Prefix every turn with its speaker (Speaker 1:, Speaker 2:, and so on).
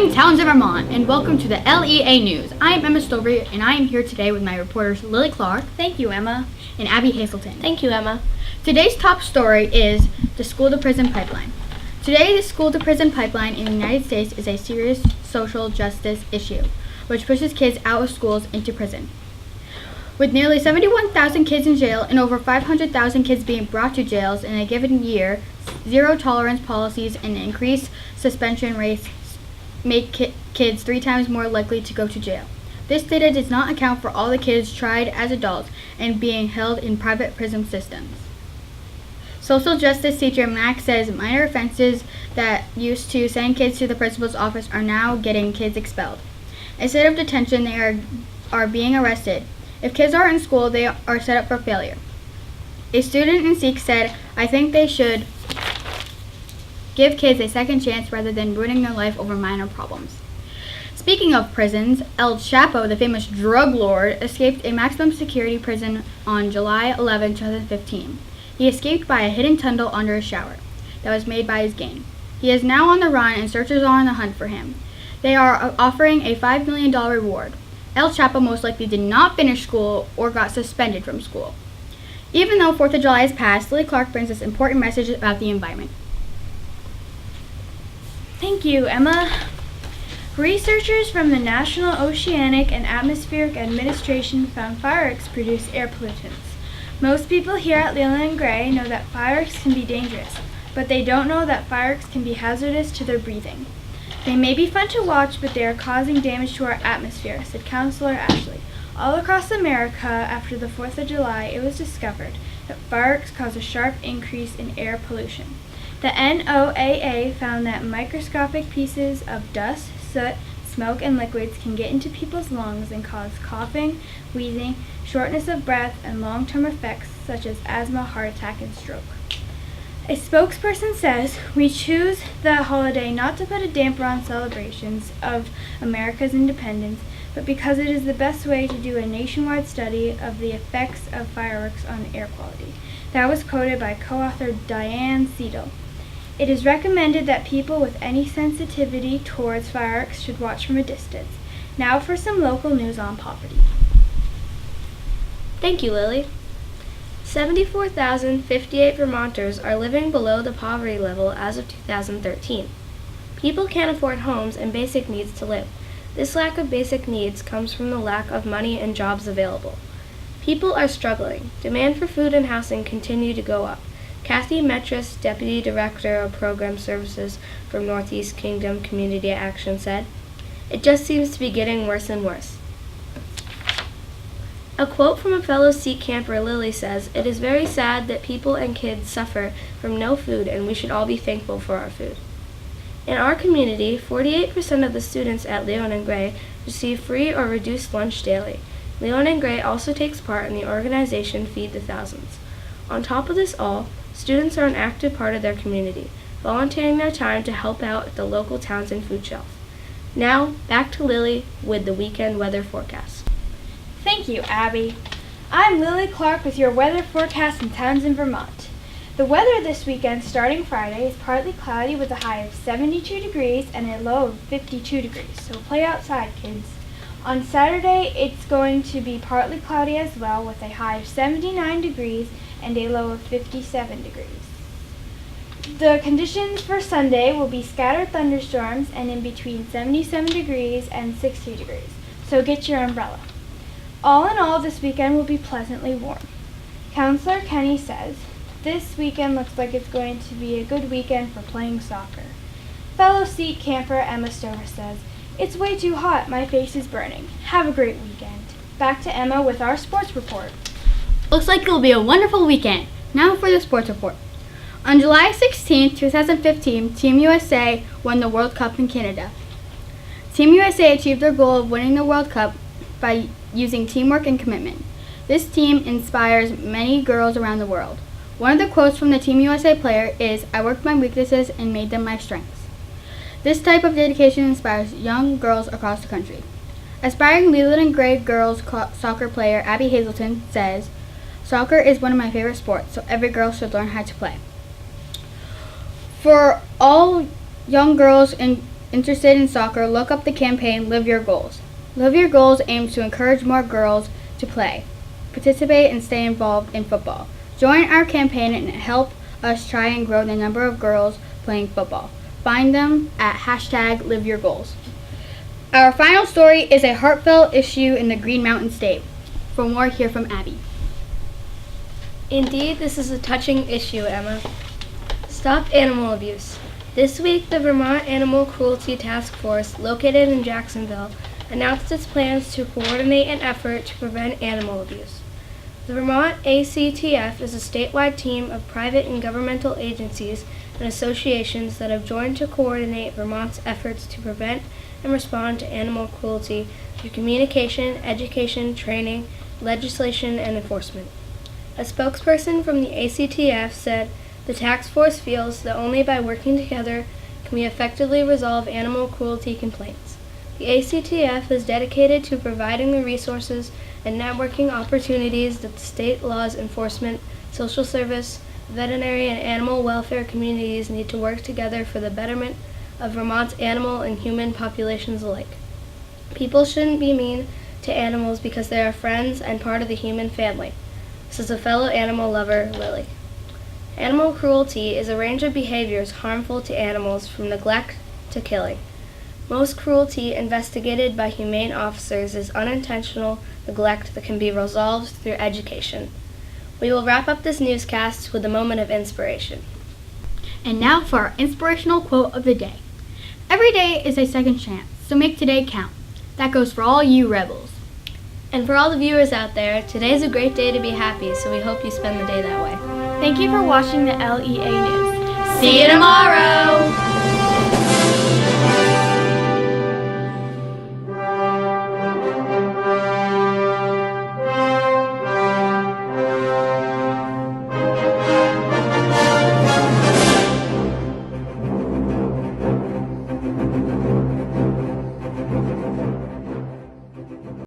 Speaker 1: morning, towns of Vermont, and welcome to the LEA News. I am Emma Stover, and I am here today with my reporters Lily Clark.
Speaker 2: Thank you, Emma.
Speaker 1: And Abby Hazelton.
Speaker 2: Thank you, Emma.
Speaker 1: Today's top story is the school-to-prison pipeline. Today, the school-to-prison pipeline in the United States is a serious social justice issue, which pushes kids out of schools into prison. With nearly 71,000 kids in jail and over 500,000 kids being brought to jails in a given year, zero-tolerance policies and increased suspension rates make kids 3 times more likely to go to jail. This data does not account for all the kids tried as adults and being held in private prison systems. Social justice teacher Max says minor offenses that used to send kids to the principal's office are now getting kids expelled. Instead of detention, they are being arrested. If kids are in school, they are set up for failure. A student in Sikh said, "I think they should give kids a second chance rather than ruining their life over minor problems." Speaking of prisons, El Chapo, the famous drug lord, escaped a maximum security prison on July 11, 2015. He escaped by a hidden tunnel under a shower that was made by his gang. He is now on the run and searchers are on the hunt for him. They are offering a $5 million reward. El Chapo most likely did not finish school or got suspended from school. Even though 4th of July has passed, Lily Clark brings us important messages about the environment.
Speaker 2: Thank you, Emma. Researchers from the National Oceanic and Atmospheric Administration found fireworks produce air pollutants. Most people here at Leland and Gray know that fireworks can be dangerous, but they don't know that fireworks can be hazardous to their breathing. They may be fun to watch, but they are causing damage to our atmosphere, said Councillor Ashley. All across America, after the 4th of July, it was discovered that fireworks cause a sharp increase in air pollution. The NOAA found that microscopic pieces of dust, soot, smoke, and liquids can get into people's lungs and cause coughing, wheezing, shortness of breath, and long-term effects such as asthma, heart attack, and stroke. A spokesperson says, "We choose the holiday not to put a damper on celebrations of America's independence, but because it is the best way to do a nationwide study of the effects of fireworks on air quality." That was quoted by co-author Diane Seidel. It is recommended that people with any sensitivity towards fireworks should watch from a distance. Now for some local news on poverty.
Speaker 3: Thank you, Lily. 74,058 Vermonters are living below the poverty level as of 2013. People can't afford homes and basic needs to live. This lack of basic needs comes from the lack of money and jobs available. People are struggling. Demand for food and housing continue to go up. Kathy Metris, Deputy Director of Program Services for Northeast Kingdom Community Action, said, "It just seems to be getting worse and worse." A quote from a fellow Sikh camper, Lily, says, "It is very sad that people and kids suffer from no food, and we should all be thankful for our food." In our community, 48% of the students at Leland and Gray receive free or reduced lunch daily. Leland and Gray also takes part in the organization Feed the Thousands. On top of this all, students are an active part of their community, volunteering their time to help out at the local Townsend food shelf. Now, back to Lily with the weekend weather forecast.
Speaker 2: Thank you, Abby. I'm Lily Clark with your weather forecast in Townsend, Vermont. The weather this weekend, starting Friday, is partly cloudy with a high of 72 degrees and a low of 52 degrees, so play outside, kids. On Saturday, it's going to be partly cloudy as well with a high of 79 degrees and a low of 57 degrees. The conditions for Sunday will be scattered thunderstorms and in between 77 degrees and 60 degrees, so get your umbrella. All in all, this weekend will be pleasantly warm. Counselor Kenny says, "This weekend looks like it's going to be a good weekend for playing soccer." Fellow Sikh camper Emma Stover says, "It's way too hot. My face is burning. Have a great weekend." Back to Emma with our sports report.
Speaker 1: Looks like it'll be a wonderful weekend. Now for the sports report. On July 16, 2015, Team USA won the World Cup in Canada. Team USA achieved their goal of winning the World Cup by using teamwork and commitment. This team inspires many girls around the world. One of the quotes from the Team USA player is, "I worked my weaknesses and made them my strengths." This type of dedication inspires young girls across the country. Aspiring Leland and Gray girls soccer player Abby Hazelton says, "Soccer is one of my favorite sports, so every girl should learn how to play." For all young girls interested in soccer, look up the campaign Live Your Goals. Live Your Goals aims to encourage more girls to play, participate, and stay involved in football. Join our campaign and help us try and grow the number of girls playing football. Find them at #LiveYourGoals. Our final story is a heartfelt issue in the Green Mountain State. For more, hear from Abby.
Speaker 3: Indeed, this is a touching issue, Emma. Stop animal abuse. This week, the Vermont Animal Cruelty Task Force, located in Jacksonville, announced its plans to coordinate an effort to prevent animal abuse. The Vermont ACTF is a statewide team of private and governmental agencies and associations that have joined to coordinate Vermont's efforts to prevent and respond to animal cruelty through communication, education, training, legislation, and enforcement. A spokesperson from the ACTF said, "The task force feels that only by working together can we effectively resolve animal cruelty complaints. The ACTF is dedicated to providing the resources and networking opportunities that the state laws enforcement, social service, veterinary, and animal welfare communities need to work together for the betterment of Vermont's animal and human populations alike. People shouldn't be mean to animals because they are friends and part of the human family," says a fellow animal lover, Lily. Animal cruelty is a range of behaviors harmful to animals, from neglect to killing. Most cruelty investigated by humane officers is unintentional neglect that can be resolved through education. We will wrap up this newscast with a moment of inspiration.
Speaker 1: And now for our inspirational quote of the day. Every day is a second chance, so make today count. That goes for all you rebels.
Speaker 3: And for all the viewers out there, today's a great day to be happy, so we hope you spend the day that way.
Speaker 2: Thank you for watching the LEA News.
Speaker 3: See you tomorrow!